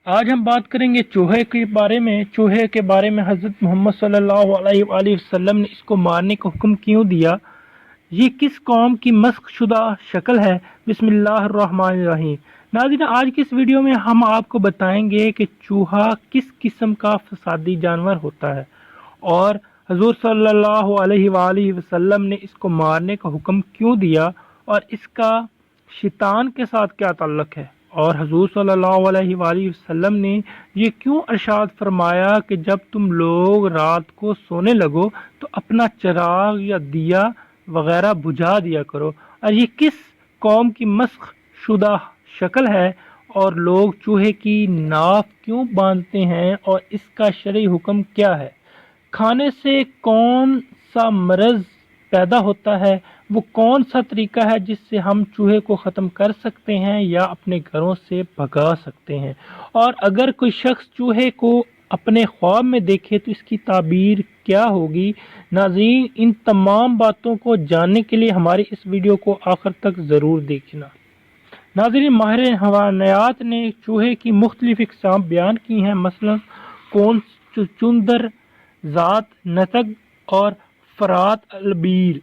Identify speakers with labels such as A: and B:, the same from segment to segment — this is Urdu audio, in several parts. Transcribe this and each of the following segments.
A: آج ہم بات کریں گے چوہے کے بارے میں۔ چوہے کے بارے میں حضرت محمد صلی اللہ علیہ وآلہ وسلم نے اس کو مارنے کا حکم کیوں دیا، یہ کس قوم کی مسخ شدہ شکل ہے۔ بسم اللہ الرحمن الرحیم۔ ناظرین، آج کی اس ویڈیو میں ہم آپ کو بتائیں گے کہ چوہا کس قسم کا فسادی جانور ہوتا ہے اور حضور صلی اللہ علیہ وآلہ وسلم نے اس کو مارنے کا حکم کیوں دیا اور اس کا شیطان کے ساتھ کیا تعلق ہے، اور حضور صلی اللہ علیہ وآلہ وسلم نے یہ کیوں ارشاد فرمایا کہ جب تم لوگ رات کو سونے لگو تو اپنا چراغ یا دیا وغیرہ بجھا دیا کرو، اور یہ کس قوم کی مسخ شدہ شکل ہے، اور لوگ چوہے کی ناف کیوں باندھتے ہیں اور اس کا شرعی حکم کیا ہے۔ کھانے سے کون سا مرض پیدا ہوتا ہے، وہ کون سا طریقہ ہے جس سے ہم چوہے کو ختم کر سکتے ہیں یا اپنے گھروں سے بھگا سکتے ہیں، اور اگر کوئی شخص چوہے کو اپنے خواب میں دیکھے تو اس کی تعبیر کیا ہوگی۔ ناظرین، ان تمام باتوں کو جاننے کے لیے ہماری اس ویڈیو کو آخر تک ضرور دیکھنا۔ ناظرین، ماہر حیوانات نے چوہے کی مختلف اقسام بیان کی ہیں، مثلا کون چچندر، ذات نتگ اور فرات البیر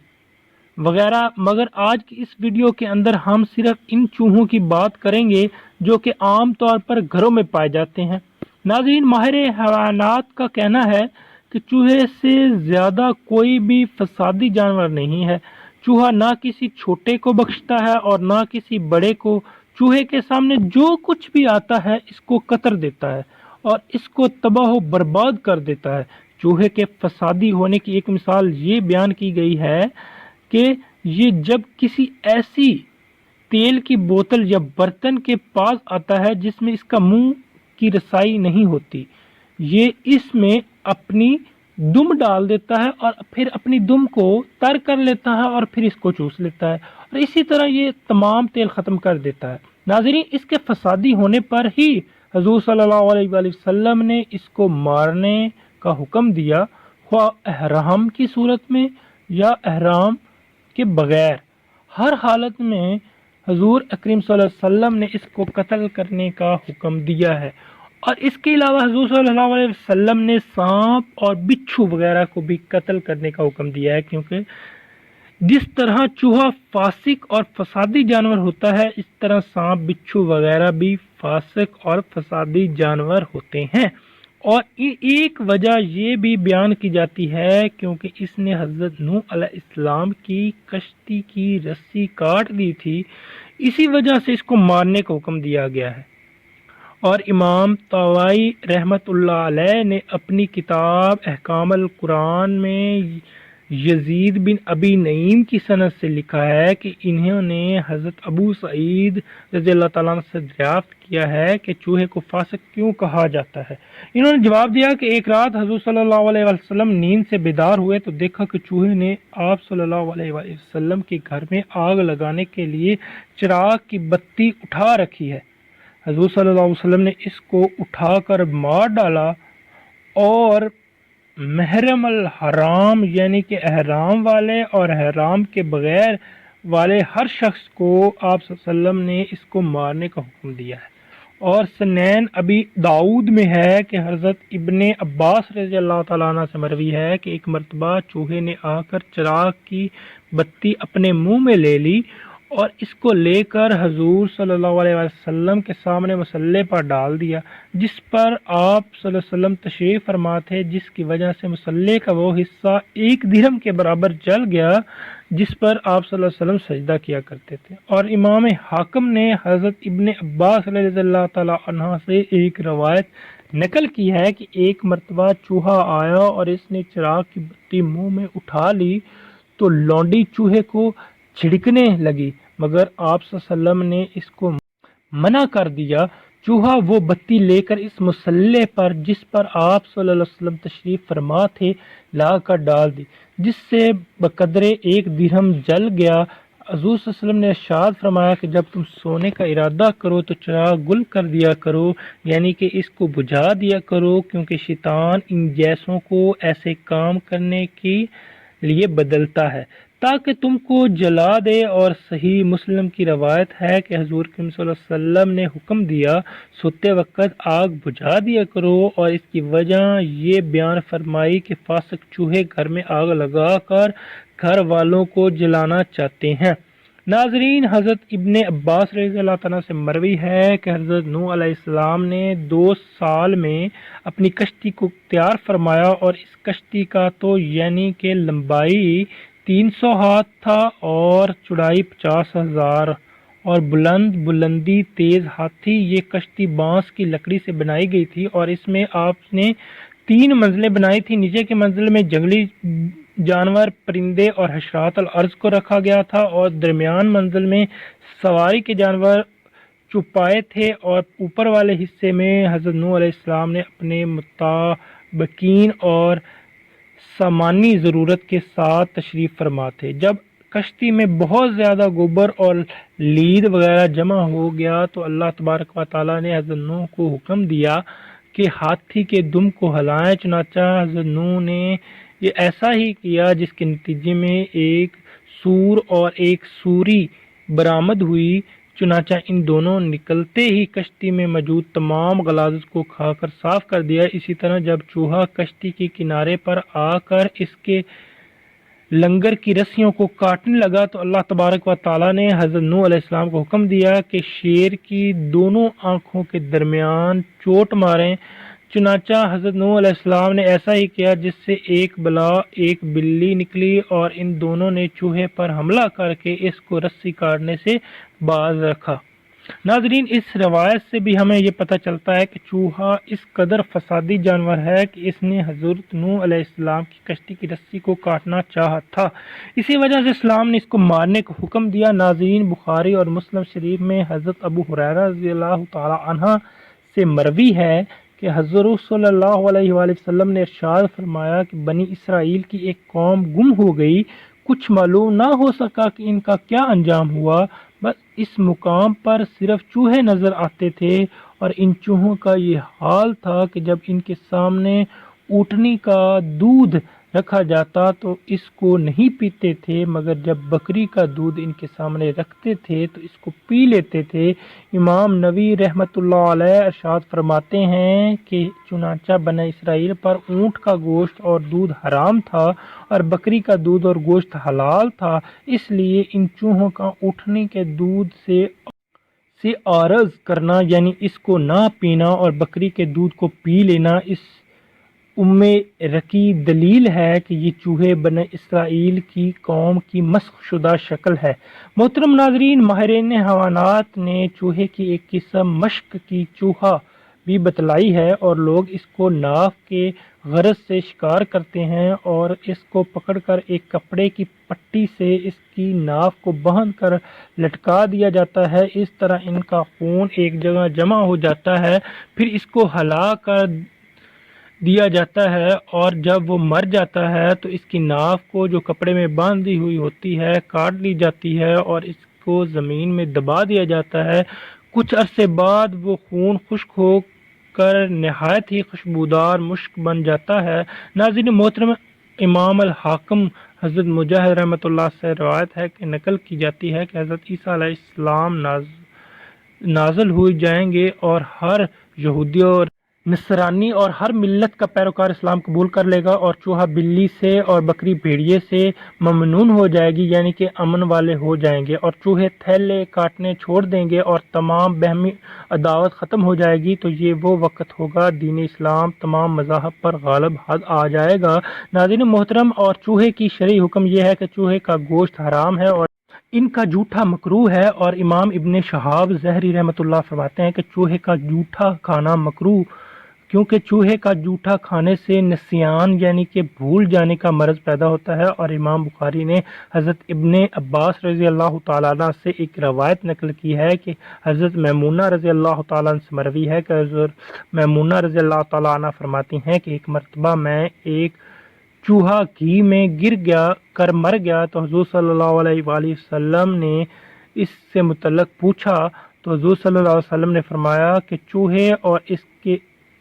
A: وغیرہ، مگر آج کی اس ویڈیو کے اندر ہم صرف ان چوہوں کی بات کریں گے جو کہ عام طور پر گھروں میں پائے جاتے ہیں۔ ناظرین، ماہر حیوانات کا کہنا ہے کہ چوہے سے زیادہ کوئی بھی فسادی جانور نہیں ہے۔ چوہا نہ کسی چھوٹے کو بخشتا ہے اور نہ کسی بڑے کو۔ چوہے کے سامنے جو کچھ بھی آتا ہے اس کو قتل دیتا ہے اور اس کو تباہ و برباد کر دیتا ہے۔ چوہے کے فسادی ہونے کی ایک مثال یہ بیان کی گئی ہے کہ یہ جب کسی ایسی تیل کی بوتل یا برتن کے پاس آتا ہے جس میں اس کا منہ کی رسائی نہیں ہوتی، یہ اس میں اپنی دم ڈال دیتا ہے اور پھر اپنی دم کو تر کر لیتا ہے اور پھر اس کو چوس لیتا ہے، اور اسی طرح یہ تمام تیل ختم کر دیتا ہے۔ ناظرین، اس کے فسادی ہونے پر ہی حضور صلی اللہ علیہ وآلہ وسلم نے اس کو مارنے کا حکم دیا، خواہ احرام کی صورت میں یا احرام کے بغیر۔ ہر حالت میں حضور اکرم صلی اللہ علیہ وسلم نے اس کو قتل کرنے کا حکم دیا ہے، اور اس کے علاوہ حضور صلی اللہ علیہ وسلم نے سانپ اور بچھو وغیرہ کو بھی قتل کرنے کا حکم دیا ہے، کیونکہ جس طرح چوہا فاسق اور فسادی جانور ہوتا ہے اس طرح سانپ بچھو وغیرہ بھی فاسق اور فسادی جانور ہوتے ہیں۔ اور ایک وجہ یہ بھی بیان کی جاتی ہے کیونکہ اس نے حضرت نوح علیہ السلام کی کشتی کی رسی کاٹ دی تھی، اسی وجہ سے اس کو مارنے کا حکم دیا گیا ہے۔ اور امام طاووسی رحمۃ اللہ علیہ نے اپنی کتاب احکام القرآن میں یزید بن ابی نعیم کی سند سے لکھا ہے کہ انہوں نے حضرت ابو سعید رضی اللہ تعالیٰ عنہ سے دریافت کیا ہے کہ چوہے کو فاسق کیوں کہا جاتا ہے۔ انہوں نے جواب دیا کہ ایک رات حضور صلی اللہ علیہ وسلم نیند سے بیدار ہوئے تو دیکھا کہ چوہے نے آپ صلی اللہ علیہ وسلم کے گھر میں آگ لگانے کے لیے چراغ کی بتی اٹھا رکھی ہے۔ حضور صلی اللہ علیہ وسلم نے اس کو اٹھا کر مار ڈالا، اور محرم الحرام یعنی کہ احرام والے اور احرام کے بغیر والے ہر شخص کو آپ صلی اللہ علیہ وسلم نے اس کو مارنے کا حکم دیا ہے۔ اور سنن ابی داؤد میں ہے کہ حضرت ابن عباس رضی اللہ تعالیٰ عنہ سے مروی ہے کہ ایک مرتبہ چوہے نے آ کر چراغ کی بتی اپنے منہ میں لے لی اور اس کو لے کر حضور صلی اللہ علیہ وسلم کے سامنے مصلی پر ڈال دیا، جس پر آپ صلی اللہ علیہ وسلم تشریف فرما تھے، جس کی وجہ سے مصلی کا وہ حصہ 1 درہم کے برابر جل گیا جس پر آپ صلی اللہ علیہ وسلم سجدہ کیا کرتے تھے۔ اور امام حاکم نے حضرت ابن عباس رضی اللہ تعالیٰ عنہ سے ایک روایت نقل کی ہے کہ ایک مرتبہ چوہا آیا اور اس نے چراغ کی بتی منہ میں اٹھا لی تو لونڈی چوہے کو چھڑکنے لگی، مگر آپ صلی اللہ علیہ وسلم نے اس کو منع کر دیا۔ چوہا وہ بتی لے کر اس مصلی پر جس پر آپ صلی اللہ علیہ وسلم تشریف فرما تھے لا کر ڈال دی، جس سے بقدر 1 درہم جل گیا۔ حضور صلی اللہ علیہ وسلم نے ارشاد فرمایا کہ جب تم سونے کا ارادہ کرو تو چراغ گل کر دیا کرو، یعنی کہ اس کو بجھا دیا کرو، کیونکہ شیطان ان جیسوں کو ایسے کام کرنے کے لیے بدلتا ہے تاکہ تم کو جلا دے۔ اور صحیح مسلم کی روایت ہے کہ حضور کریم صلی اللہ علیہ وسلم نے حکم دیا سوتے وقت آگ بجھا دیا کرو، اور اس کی وجہ یہ بیان فرمائی کہ فاسق چوہے گھر میں آگ لگا کر گھر والوں کو جلانا چاہتے ہیں۔ ناظرین، حضرت ابن عباس رضی اللہ تعالیٰ سے مروی ہے کہ حضرت نوح علیہ السلام نے 2 سال میں اپنی کشتی کو تیار فرمایا، اور اس کشتی کا تو یعنی کہ لمبائی 300 ہاتھ تھا اور چوڑائی 50,000 اور بلندی تیز ہاتھ تھی۔ یہ کشتی بانس کی لکڑی سے بنائی گئی تھی، اور اس میں آپ نے 3 منزلیں بنائی تھی۔ نیچے کی منزل میں جنگلی جانور، پرندے اور حشرات الارض کو رکھا گیا تھا، اور درمیان منزل میں سواری کے جانور چوپائے تھے، اور اوپر والے حصے میں حضرت نوح علیہ السلام نے اپنے مطابقین اور سامانی ضرورت کے ساتھ تشریف فرما تھے۔ جب کشتی میں بہت زیادہ گوبر اور لید وغیرہ جمع ہو گیا تو اللہ تبارک و تعالیٰ نے حضرت نوح کو حکم دیا کہ ہاتھی کے دم کو ہلائیں۔ چنانچہ حضرت نوح نے یہ ایسا ہی کیا، جس کے نتیجے میں ایک سور اور ایک سوری برآمد ہوئی۔ چنانچہ ان دونوں نکلتے ہی کشتی میں موجود تمام غلاظت کو کھا کر صاف کر دیا۔ اسی طرح جب چوہا کشتی کے کنارے پر آ کر اس کے لنگر کی رسیوں کو کاٹنے لگا تو اللہ تبارک و تعالیٰ نے حضرت نوح علیہ السلام کو حکم دیا کہ شیر کی دونوں آنکھوں کے درمیان چوٹ ماریں۔ چنانچہ حضرت نوح علیہ السلام نے ایسا ہی کیا، جس سے ایک بلی نکلی، اور ان دونوں نے چوہے پر حملہ کر کے اس کو رسی کاٹنے سے باز رکھا۔ ناظرین، اس روایت سے بھی ہمیں یہ پتہ چلتا ہے کہ چوہا اس قدر فسادی جانور ہے کہ اس نے حضرت نوح علیہ السلام کی کشتی کی رسی کو کاٹنا چاہا تھا، اسی وجہ سے اسلام نے اس کو مارنے کا حکم دیا۔ ناظرین، بخاری اور مسلم شریف میں حضرت ابو ہریرہ رضی اللہ تعالی عنہ سے مروی ہے کہ حضور صلی اللہ علیہ وآلہ وسلم نے ارشاد فرمایا کہ بنی اسرائیل کی ایک قوم گم ہو گئی، کچھ معلوم نہ ہو سکا کہ ان کا کیا انجام ہوا، بس اس مقام پر صرف چوہے نظر آتے تھے، اور ان چوہوں کا یہ حال تھا کہ جب ان کے سامنے اونٹنی کا دودھ رکھا جاتا تو اس کو نہیں پیتے تھے، مگر جب بکری کا دودھ ان کے سامنے رکھتے تھے تو اس کو پی لیتے تھے۔ امام نووی رحمۃ اللہ علیہ ارشاد فرماتے ہیں کہ چنانچہ بنی اسرائیل پر اونٹ کا گوشت اور دودھ حرام تھا، اور بکری کا دودھ اور گوشت حلال تھا، اس لیے ان چوہوں کا اونٹنی کے دودھ سے عارض کرنا، یعنی اس کو نہ پینا اور بکری کے دودھ کو پی لینا، اس رکی دلیل ہے کہ یہ چوہے بنی اسرائیل کی قوم کی مسخ شدہ شکل ہے۔ محترم ناظرین، ماہرین حیوانات نے چوہے کی ایک قسم مشک کی چوہا بھی بتلائی ہے، اور لوگ اس کو ناف کے غرض سے شکار کرتے ہیں، اور اس کو پکڑ کر ایک کپڑے کی پٹی سے اس کی ناف کو باندھ کر لٹکا دیا جاتا ہے۔ اس طرح ان کا خون ایک جگہ جمع ہو جاتا ہے، پھر اس کو ہلا کر دیا جاتا ہے، اور جب وہ مر جاتا ہے تو اس کی ناف کو جو کپڑے میں باندھی ہوئی ہوتی ہے کاٹ لی جاتی ہے، اور اس کو زمین میں دبا دیا جاتا ہے۔ کچھ عرصے بعد وہ خون خشک ہو کر نہایت ہی خوشبودار مشک بن جاتا ہے۔ ناظرین محترم، امام الحاکم حضرت مجاہد رحمۃ اللہ سے روایت ہے کہ نقل کی جاتی ہے کہ حضرت عیسیٰ علیہ السلام نازل ہو جائیں گے، اور ہر یہودی اور نصرانی اور ہر ملت کا پیروکار اسلام قبول کر لے گا، اور چوہا بلی سے اور بکری بھیڑیے سے ممنون ہو جائے گی، یعنی کہ امن والے ہو جائیں گے، اور چوہے تھیلے کاٹنے چھوڑ دیں گے، اور تمام باہمی عداوت ختم ہو جائے گی۔ تو یہ وہ وقت ہوگا دین اسلام تمام مذاہب پر غالب آ جائے گا۔ ناظرین محترم، اور چوہے کی شرعی حکم یہ ہے کہ چوہے کا گوشت حرام ہے اور ان کا جوٹا مکروہ ہے، اور امام ابن شہاب زہری رحمۃ اللہ فرماتے ہیں کہ چوہے کا جوٹا کھانا مکروہ، کیونکہ چوہے کا جوٹا کھانے سے نسیان یعنی کہ بھول جانے کا مرض پیدا ہوتا ہے۔ اور امام بخاری نے حضرت ابن عباس رضی اللہ تعالیٰ عنہ سے ایک روایت نقل کی ہے کہ حضرت میمونہ رضی اللہ تعالیٰ عنہ سے مروی ہے کہ حضرت میمونہ رضی اللہ تعالیٰ عنہ فرماتی ہیں کہ ایک مرتبہ میں ایک چوہا گھی میں گر مر گیا تو حضور صلی اللہ علیہ وآلہ وسلم نے اس سے متعلق پوچھا تو حضور صلی اللہ علیہ وسلم نے فرمایا کہ چوہے اور اس کے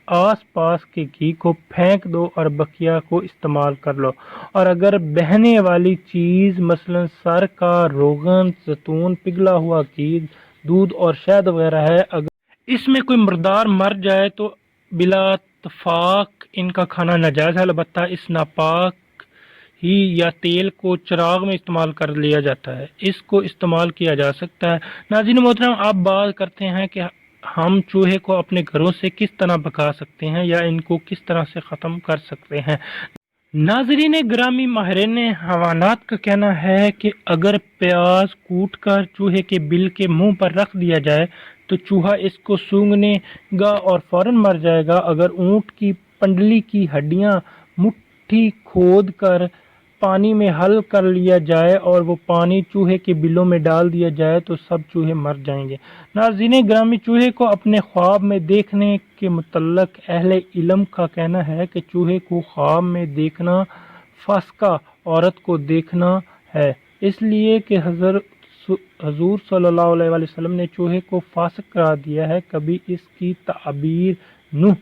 A: آس پاس کے گھی کو پھینک دو اور بقیہ کو استعمال کر لو۔ اور اگر بہنے والی چیز مثلا سر کا روغن، زیتون، پگھلا ہوا گھی، دودھ اور شہد وغیرہ ہے، اگر اس میں کوئی مردار مر جائے تو بلا اتفاق ان کا کھانا ناجائز ہے، البتہ اس ناپاک ہی یا تیل کو چراغ میں استعمال کر لیا جاتا ہے، اس کو استعمال کیا جا سکتا ہے۔ ناظرین محترم، آپ بات کرتے ہیں کہ ہم چوہے کو اپنے گھروں سے کس طرح بھگا سکتے ہیں یا ان کو کس طرح سے ختم کر سکتے ہیں۔ ناظرین گرامی، ماہرین حیوانات کا کہنا ہے کہ اگر پیاز کوٹ کر چوہے کے بل کے منہ پر رکھ دیا جائے تو چوہا اس کو سونگھنے گا اور فوراً مر جائے گا۔ اگر اونٹ کی پنڈلی کی ہڈیاں مٹھی کھود کر پانی میں حل کر لیا جائے اور وہ پانی چوہے کے بلوں میں ڈال دیا جائے تو سب چوہے مر جائیں گے۔ ناظرین گرامی، چوہے کو اپنے خواب میں دیکھنے کے متعلق اہل علم کا کہنا ہے کہ چوہے کو خواب میں دیکھنا فاسقہ عورت کو دیکھنا ہے، اس لیے کہ حضور صلی اللہ علیہ وآلہ وسلم نے چوہے کو فاسق قرار دیا ہے۔ کبھی اس کی تعبیر نوح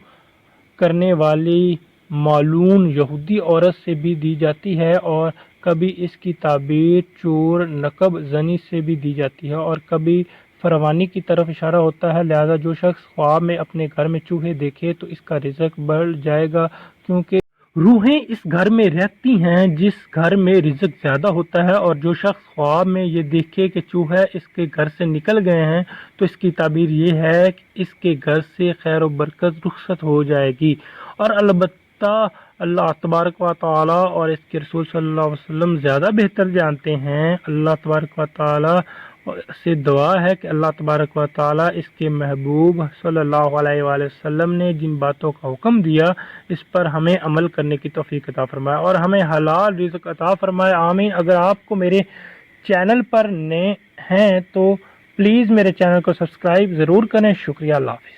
A: کرنے والی معلون یہودی عورت سے بھی دی جاتی ہے، اور کبھی اس کی تعبیر چور نقب زنی سے بھی دی جاتی ہے، اور کبھی فروانی کی طرف اشارہ ہوتا ہے۔ لہذا جو شخص خواب میں اپنے گھر میں چوہے دیکھے تو اس کا رزق بڑھ جائے گا، کیونکہ روحیں اس گھر میں رہتی ہیں جس گھر میں رزق زیادہ ہوتا ہے۔ اور جو شخص خواب میں یہ دیکھے کہ چوہے اس کے گھر سے نکل گئے ہیں تو اس کی تعبیر یہ ہے کہ اس کے گھر سے خیر و برکت رخصت ہو جائے گی۔ اور البتہ اللہ تبارک و تعالی اور اس کے رسول صلی اللہ علیہ وسلم زیادہ بہتر جانتے ہیں۔ اللہ تبارک و تعالی سے دعا ہے کہ اللہ تبارک و تعالی اس کے محبوب صلی اللہ علیہ وآلہ وسلم نے جن باتوں کا حکم دیا اس پر ہمیں عمل کرنے کی توفیق عطا فرمائے اور ہمیں حلال رزق عطا فرمائے، آمین۔ اگر آپ کو میرے چینل پر نئے ہیں تو پلیز میرے چینل کو سبسکرائب ضرور کریں۔ شکریہ، اللہ حافظ۔